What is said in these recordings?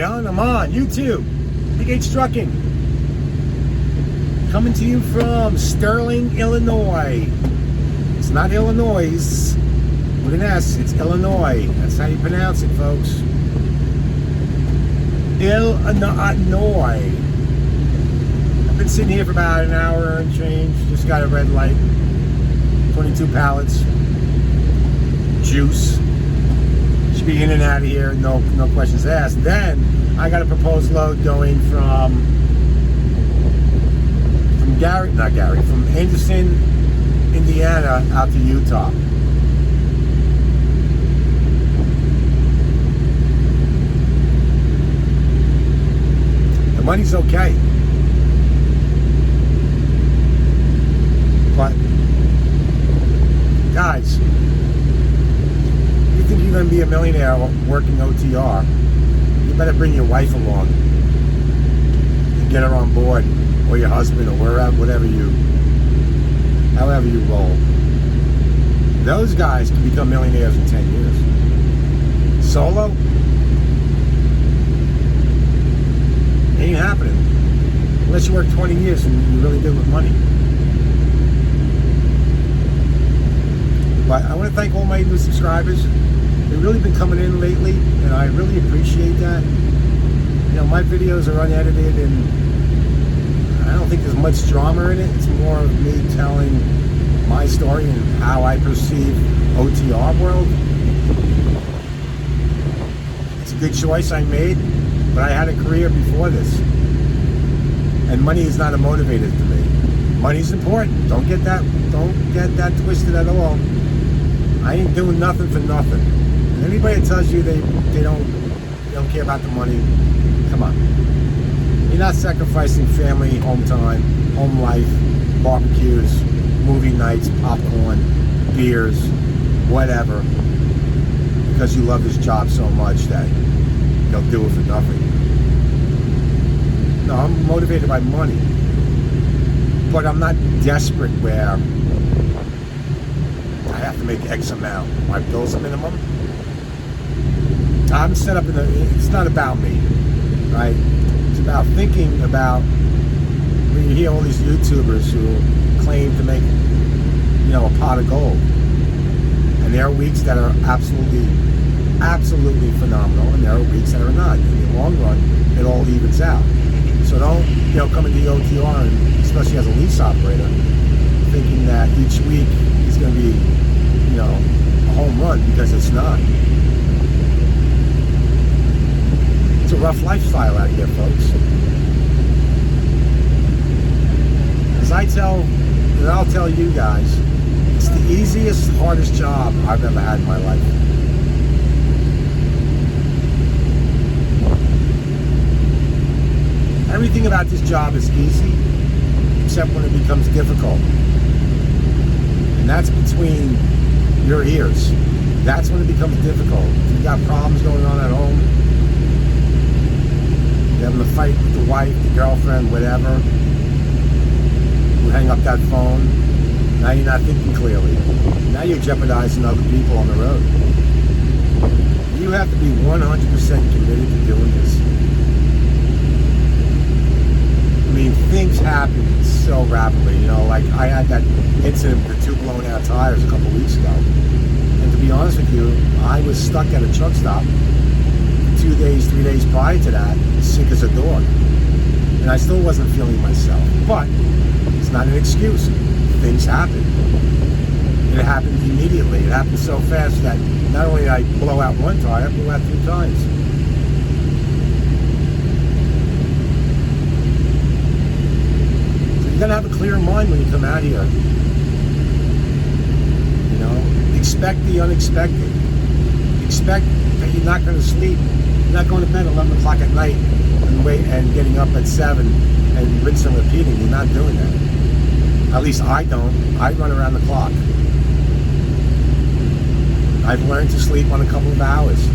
I on? I'm on. YouTube. BigH Trucking. Coming to you from Sterling, Illinois. It's not Illinois with an S. It's Illinois. That's how you pronounce it, folks. Illinois. I've been sitting here for about an hour and change. Just got a red light. 22 pallets. Juice. Should be in and out of here. No questions asked. Then I got a proposed load going from Anderson, Indiana, out to Utah. The money's okay, but guys, you think you're going to be a millionaire working OTR? You better bring your wife along and get her on board, or your husband, or wherever, however you roll. Those guys can become millionaires in 10 years. Solo? Ain't happening. Unless you work 20 years and you're really good with money. But I want to thank all my new subscribers. They've really been coming in lately, and I really appreciate that. You know, my videos are unedited, and I don't think there's much drama in it. It's more of me telling my story and how I perceive OTR world. It's a good choice I made, but I had a career before this, and money is not a motivator to me. Money's important. Don't get that twisted at all. I ain't doing nothing for nothing. And anybody that tells you they don't care about the money, come on. You're not sacrificing family, home time, home life, barbecues, movie nights, popcorn, beers, whatever, because you love this job so much that you'll do it for nothing. No, I'm motivated by money, but I'm not desperate where I have to make X amount. My bills are minimum. I'm set up it's not about me, right? It's about thinking about, when you hear all these YouTubers who claim to make, a pot of gold. And there are weeks that are absolutely phenomenal, and there are weeks that are not. In the long run, it all evens out. So don't, come into the OTR, and especially as a lease operator, thinking that each week is going to be, a home run, because it's not. It's a rough lifestyle out here, folks. As I'll tell you guys, it's the easiest, hardest job I've ever had in my life. Everything about this job is easy, except when it becomes difficult. And that's between your ears. That's when it becomes difficult. If you've got problems going on at home, you're having a fight with the wife, the girlfriend, whatever, you hang up that phone. Now you're not thinking clearly. Now you're jeopardizing other people on the road. You have to be 100% committed to doing this. I mean, things happen so rapidly. Like I had that incident with the 2 blown out tires a couple weeks ago. And to be honest with you, I was stuck at a truck stop 2 days, 3 days prior to that, sick as a dog. And I still wasn't feeling myself. But it's not an excuse. Things happen. It happened immediately. It happened so fast that not only did I blow out one tire, I blew out 3 times. So you gotta have a clear mind when you come out here. Expect the unexpected. Expect that you're not going to sleep. You're not going to bed at 11 o'clock at night and getting up at 7 and rinse and repeating. You're not doing that. At least I don't. I run around the clock. I've learned to sleep on a couple of hours.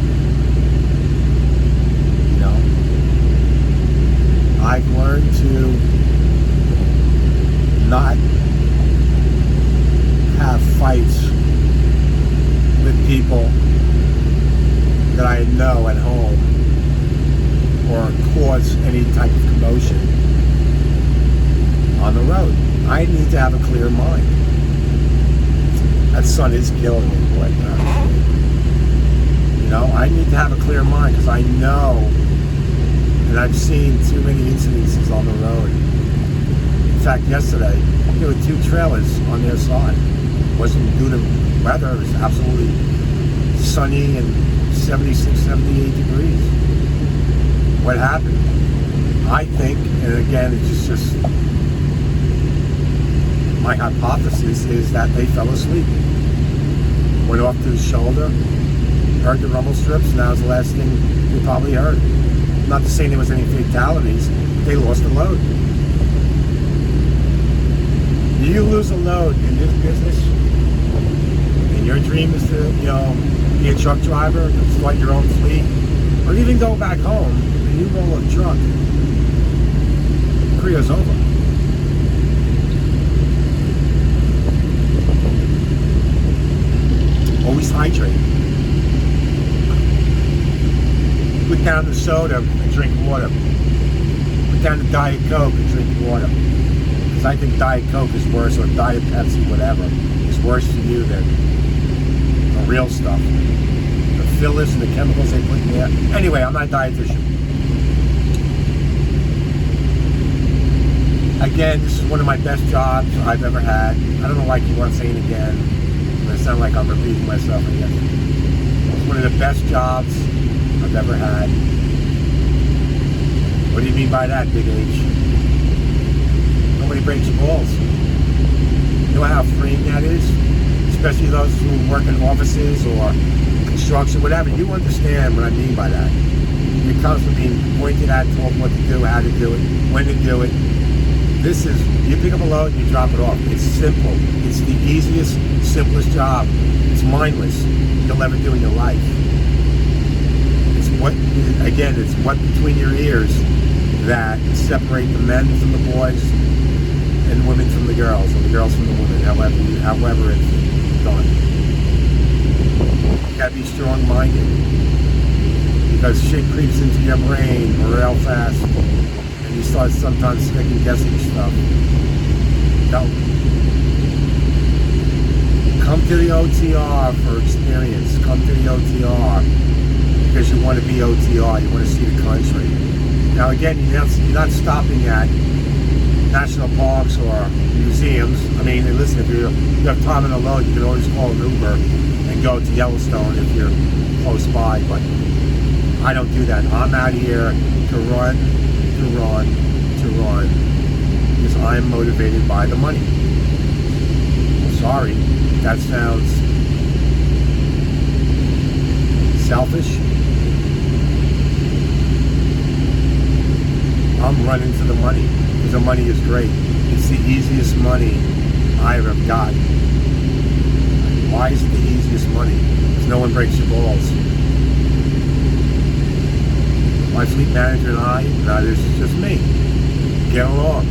I've learned to not have fights with people that I know at home or cause any type of commotion on the road. I need to have a clear mind. That sun is killing me, boy. You know, I need to have a clear mind because I know, and I've seen too many incidences on the road. In fact, yesterday, there were 2 trailers on their side. It wasn't due to weather. It was absolutely sunny and 76, 78 degrees. What happened? I think, and again, it's just my hypothesis is that they fell asleep. Went off to the shoulder, heard the rumble strips, and that was the last thing they probably heard. Not to say there was any fatalities, they lost the load. You lose a load in this business, and your dream is to, you know, be a truck driver, start your own fleet, or even go back home and you roll a truck, career's over. Always hydrate. Put down the soda and drink water. Put down the Diet Coke and drink water. Because I think Diet Coke is worse, or Diet Pepsi, whatever, is worse for you than the real stuff. The fillers and the chemicals they put in there. Anyway, I'm not a dietitian. Again, this is one of my best jobs I've ever had. I don't know why you want to say it again. It sounds like I'm repeating myself again. It's one of the best jobs I've ever had. What do you mean by that, BigH? Nobody breaks your balls. You know how freeing that is? Especially those who work in offices or construction, whatever. You understand what I mean by that. You're constantly being pointed at, told what to do, how to do it, when to do it. This is, you pick up a load and you drop it off. It's simple. It's the easiest, simplest job. It's mindless you'll ever do in your life. It's what, again, it's what between your ears that separate the men from the boys and the women from the girls, or the girls from the women, however it's done. You gotta be strong-minded, because shit creeps into your brain real fast. You start sometimes second guessing stuff. Don't. Come to the OTR for experience. Come to the OTR because you want to be OTR. You want to see the country. Now again, you're not stopping at national parks or museums. I mean, listen, if you have time on the load, you can always call an Uber and go to Yellowstone if you're close by. But I don't do that. I'm out here to run, because I'm motivated by the money. Sorry, that sounds selfish. I'm running for the money because the money is great. It's the easiest money I ever got. Why is it the easiest money? Because no one breaks your balls. My fleet manager and I, this is just me, get along.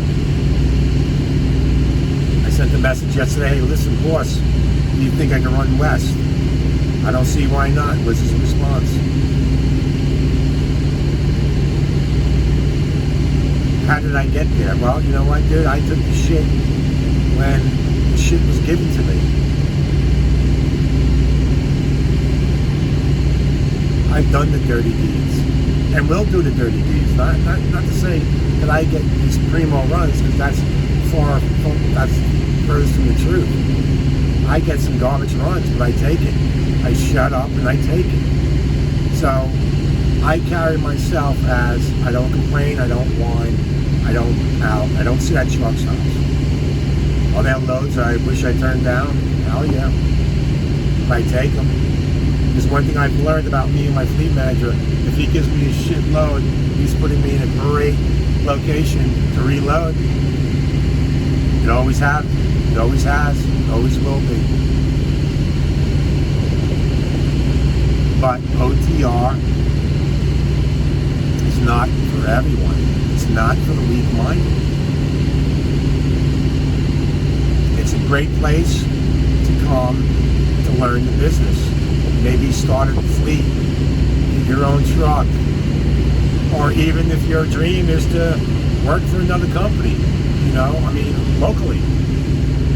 I sent a message yesterday, hey, listen, boss, do you think I can run west? I don't see why not. Was his response. How did I get there? Well, you know what, dude? I took the shit when the shit was given to me. I've done the dirty deeds. And will do the dirty deeds. Not to say that I get these primo runs, because that's furthest from the truth. I get some garbage runs, but I take it. I shut up and I take it. So I carry myself as I don't complain, I don't whine, I don't sit at truck stops. Are there loads I wish I turned down? Hell yeah. But I take them. There's one thing I've learned about me and my fleet manager. If he gives me a shit load, he's putting me in a great location to reload. It always has. It always has. It always will be. But OTR is not for everyone. It's not for the weak-minded. It's a great place to come to learn the business. Maybe start a fleet, get your own truck, Or even if your dream is to work for another company, I mean, locally.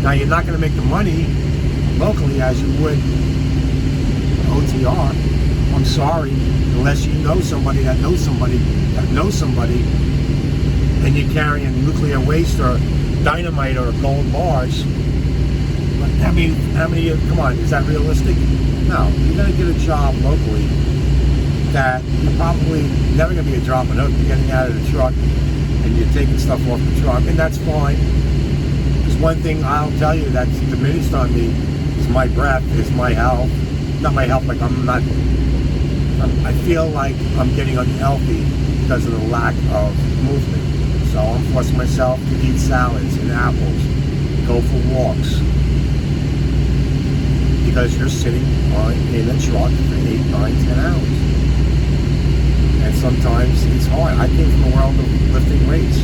Now, you're not going to make the money locally as you would OTR. I'm sorry, unless you know somebody that knows somebody that knows somebody, and you're carrying nuclear waste or dynamite or gold bars. But, I mean, come on, is that realistic? No, you're going to get a job locally that you're probably never going to be a drop in hook. You're getting out of the truck and you're taking stuff off the truck, and that's fine. There's one thing I'll tell you that's diminished on me is my breath, is my health. Not my health, like I feel like I'm getting unhealthy because of the lack of movement. So I'm forcing myself to eat salads and apples, go for walks. Because you're sitting in a truck for 8, 9, 10 hours. And sometimes it's hard. I came from the world of lifting weights.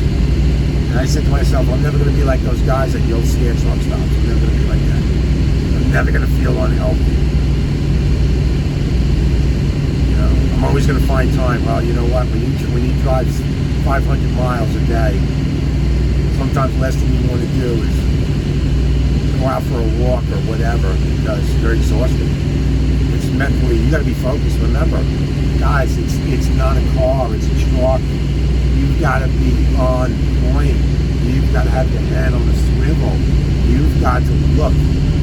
And I said to myself, I'm never going to be like those guys that you'll see at truck stops. I'm never going to be like that. I'm never going to feel unhealthy. I'm always going to find time. Well, you know what? When you drive 500 miles a day, sometimes the last thing you want to do is go out for a walk or whatever because you're exhausted. It's mentally, you got to be focused. Remember, guys, it's not a car, it's a truck. You've got to be on point. You've got to have your hand on the swivel. You've got to look.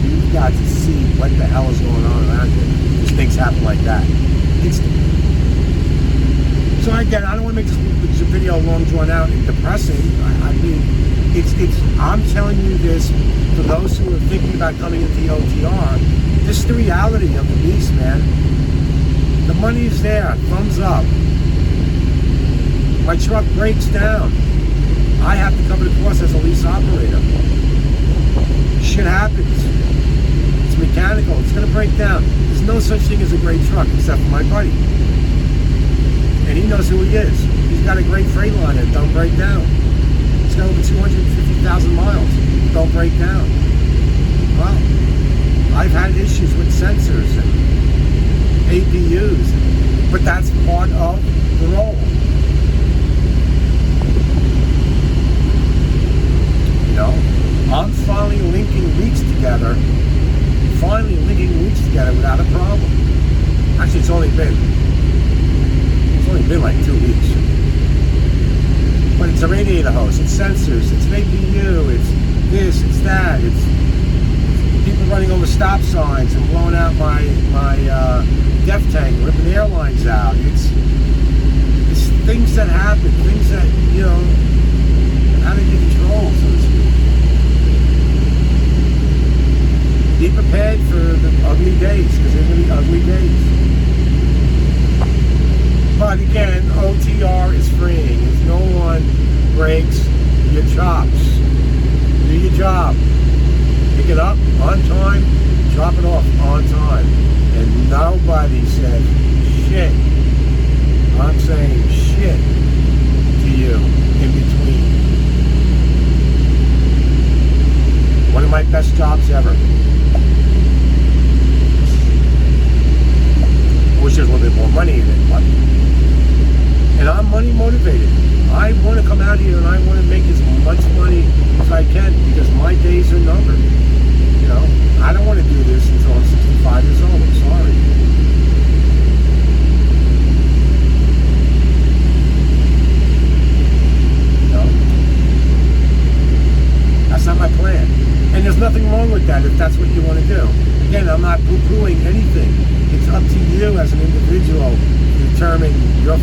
You've got to see what the hell is going on around you. These things happen like that. Instantly. So again, I don't want to make this video long, drawn out, and depressing. I mean, I'm telling you this for those who are thinking about coming into the OTR. This is the reality of the beast, man. The money is there. Thumbs up. My truck breaks down. I have to cover the cost as a lease operator. Shit happens. It's mechanical. It's going to break down. There's no such thing as a great truck except for my buddy. And he knows who he is. He's got a great Freightliner. Don't break down. It's got over 250,000 miles. Don't break down. Well, I've had issues with sensors and APUs, but that's part of the role. I'm finally linking weeks together. Without a problem. Actually, it's only been like 2 weeks. But it's a radiator hose, it's sensors, it's an APU, it's this, it's that, it's people running over stop signs and blowing out my def tank, ripping the airlines out. It's things that happen, things that, out of your control, so to speak. Be prepared for the ugly days, because they're going to be ugly days. But again, OTR is freeing. If no one breaks your chops, do your job. Pick it up on time, drop it off on time. And nobody said shit. I'm saying shit to you in between. One of my best jobs ever. I wish there was a little bit more money in it, but... And I'm money motivated. I want to come out here and I want to make as much money as I can because my days are numbered. I don't want to do this until I'm 65 years old. I'm sorry. That's not my plan. And there's nothing wrong with that if that's what you want to do. Again, I'm not poo-pooing anything. It's up to you as an individual to determine your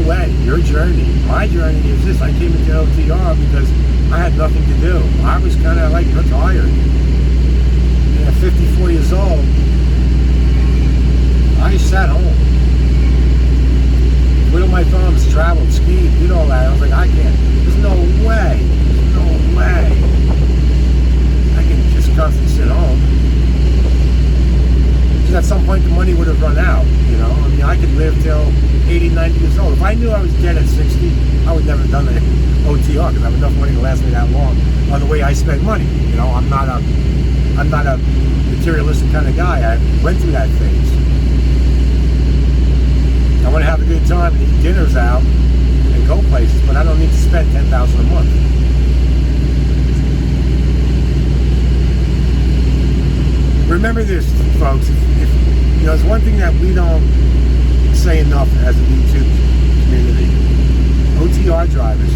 way, your journey. My journey is this. I came into OTR because I had nothing to do. I was kind of like retired. And at 54 years old, I sat home. Twiddled my thumbs, traveled, skied, did all that. I was like, I can't. There's no way. There's no way. I can just constantly sit home. Because at some point the money would have run out, I mean, I could live till 80, 90 years old. If I knew I was dead at 60, I would never have done an OTR because I have enough money to last me that long. Or the way I spend money, I'm not a materialistic kind of guy. I went through that phase. I want to have a good time. cars out and go places, but I don't need to spend $10,000 a month. Remember this, folks. If you know, it's one thing that we don't say enough as a YouTube community. OTR drivers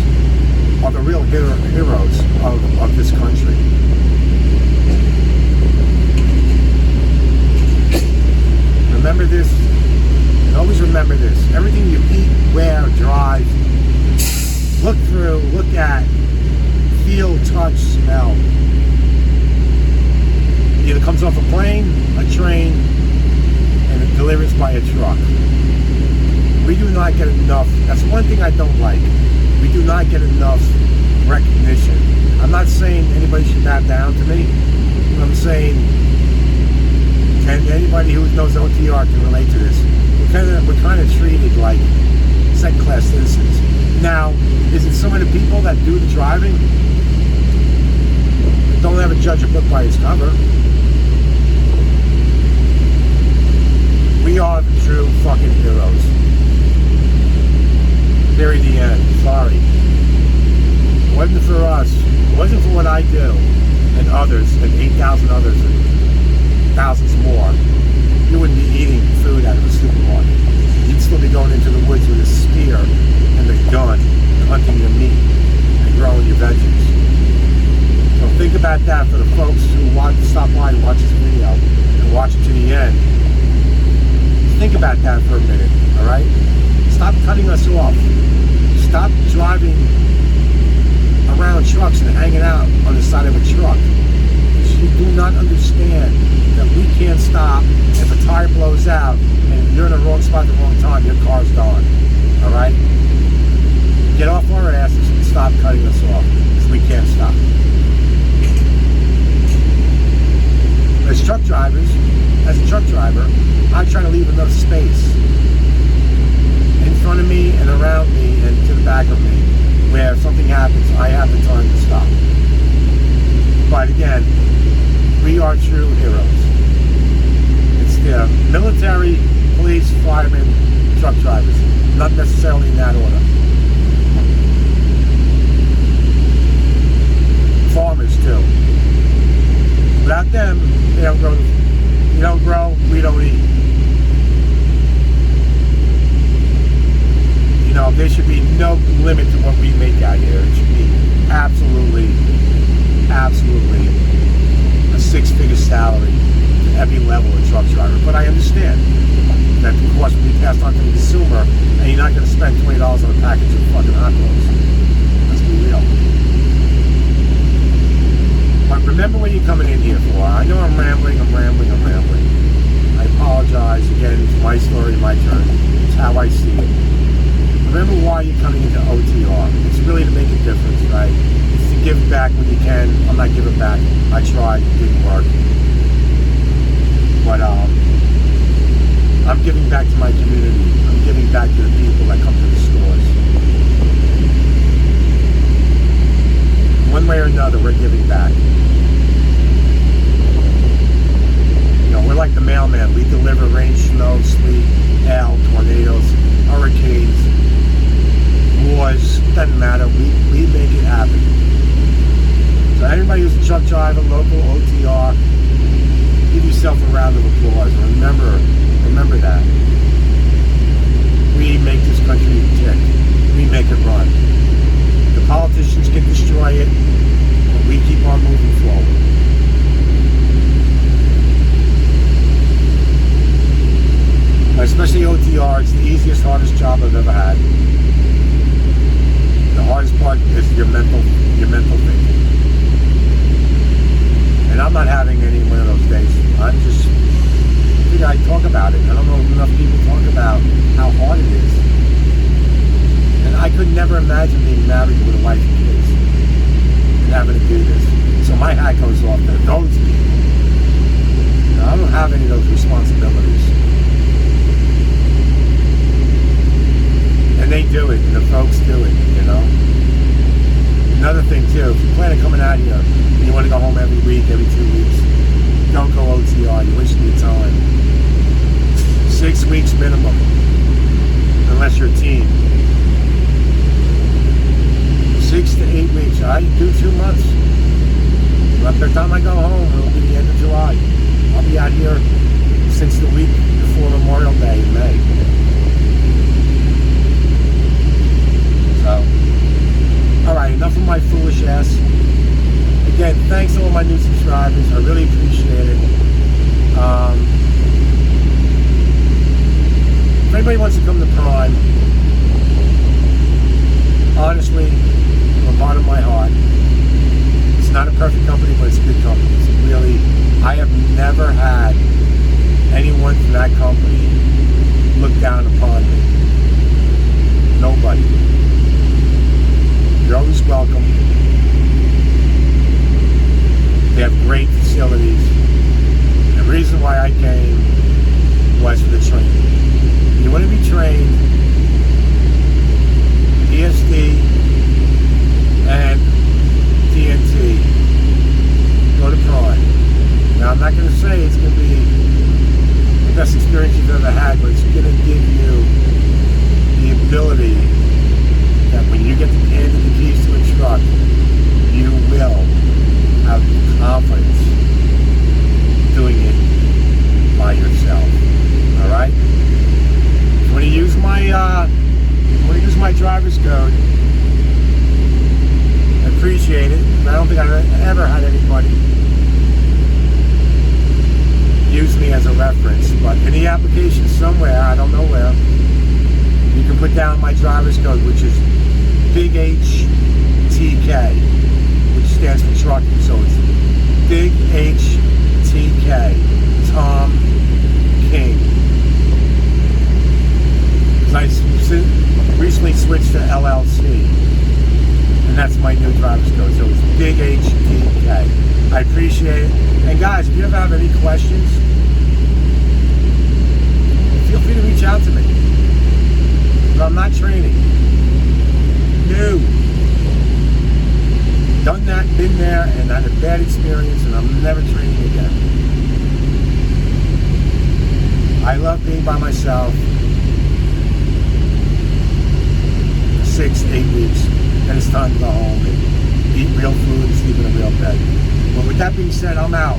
are the real heroes of this country. Remember this, and always remember this. Everything you eat, wear, drive, look through, look at, feel, touch, smell, either comes off a plane, a train, and it delivers by a truck. We do not get enough. That's one thing I don't like. We do not get enough recognition. I'm not saying anybody should bow down to me. I'm saying, and anybody who knows OTR can relate to this. We're kind of treated like second-class citizens. Now, is it some of the people that do the driving? Don't ever judge a book by its cover. We are the true fucking heroes. Period, the end. Sorry. It wasn't for us. It wasn't for what I do and others and 8,000 others and thousands more. You wouldn't be eating food out of a supermarket. You'd still be going into the woods with a spear and a gun and hunting your meat and growing your veggies. So think about that for the folks who want to stop by and watch this video and watch it to the end. Think about that for a minute, all right? Stop cutting us off. Stop driving around trucks and hanging out on the side of a truck. You do not understand that we can't stop. If a tire blows out and you're in the wrong spot at the wrong time, your car's gone, all right? Get off our asses and stop cutting us off, because we can't stop. As truck drivers, as a truck driver, I try to leave enough space in front of me and around me and to the back of me where if something happens, I have the time to stop. But again, we are true heroes. It's the military, police, firemen, truck drivers, not necessarily in that order. Farmers too. Without them, they don't grow. You don't grow, we don't eat. You know, there should be no limit to what we make out here. It should be absolutely a six-figure salary at every level of truck driver. But I understand that the cost will be passed on to the consumer, and you're not going to spend $20 on a package of fucking hot dogs. Let's be real. But remember what you're coming in here for. I know I'm rambling. I apologize. Again, it's my story, my journey. It's how I see it. Remember why you're coming into OTR. It's really to make a difference, right? It's to give back when you can. I'm not giving back. I tried. It didn't work. But I'm giving back to my community. I'm giving back to the people that come to the stores. One way or another, we're giving back. You know, we're like the mailman. We deliver rain, snow, sleet, hail, tornadoes, hurricanes, wars. Doesn't matter. We make it happen. So anybody who's a truck driver, local, OTR, give yourself a round of applause. Remember that. We make this country tick. We make it run. The politicians can destroy it, but we keep on moving forward. Especially OTR, it's the easiest, hardest job I've ever had. The hardest part is your mental thinking. And I'm not having any one of those days. I talk about it. I don't know if enough people talk about how hard it is. And I could never imagine being married with a wife and kids and having to do this. So my hat goes off to those people. You know, I don't have any of those responsibilities. And they do it, and the folks do it, you know. Another thing too, if you plan on coming out here and you want to go home every week, every 2 weeks, don't go OTR, you're wasting your time. 6 weeks minimum, unless you're a team. I do 2 months. By the time I go home, it'll be the end of July. I'll be out here since the week before Memorial Day in May. So, alright, enough of my foolish ass. Again, thanks to all my new subscribers. I really appreciate it. If anybody wants to come to Prime, honestly, from the bottom of my heart, it's not a perfect company, but it's a good company. It's really, I have never had anyone from that company look down upon me. Nobody. You're always welcome. They have great facilities. The reason why I came was for the training. You want to be trained, ESD and TNT, go to Prime. Now, I'm not going to say it's going to be the best experience you've ever had, but it's going to give you the ability that when you get handed the keys to a truck, you will have confidence doing it by yourself. All right? When you use my driver's code, I appreciate it. I don't think I've ever had anybody use me as a reference, but in the application somewhere, I don't know where, you can put down my driver's code, which is BigH TK, which stands for trucking. So it's BigH TK, Tom King. I recently switched to LLC, and that's my new driver's code. So it's BigH TK. I appreciate it. And guys, if you ever have any questions, feel free to reach out to me. But I'm not training. No. Done that, been there, and had a bad experience, and I'm never training again. I love being by myself. 6 to 8 weeks, and it's time to go home and eat real food and sleep in a real bed. Well, with that being said, I'm out.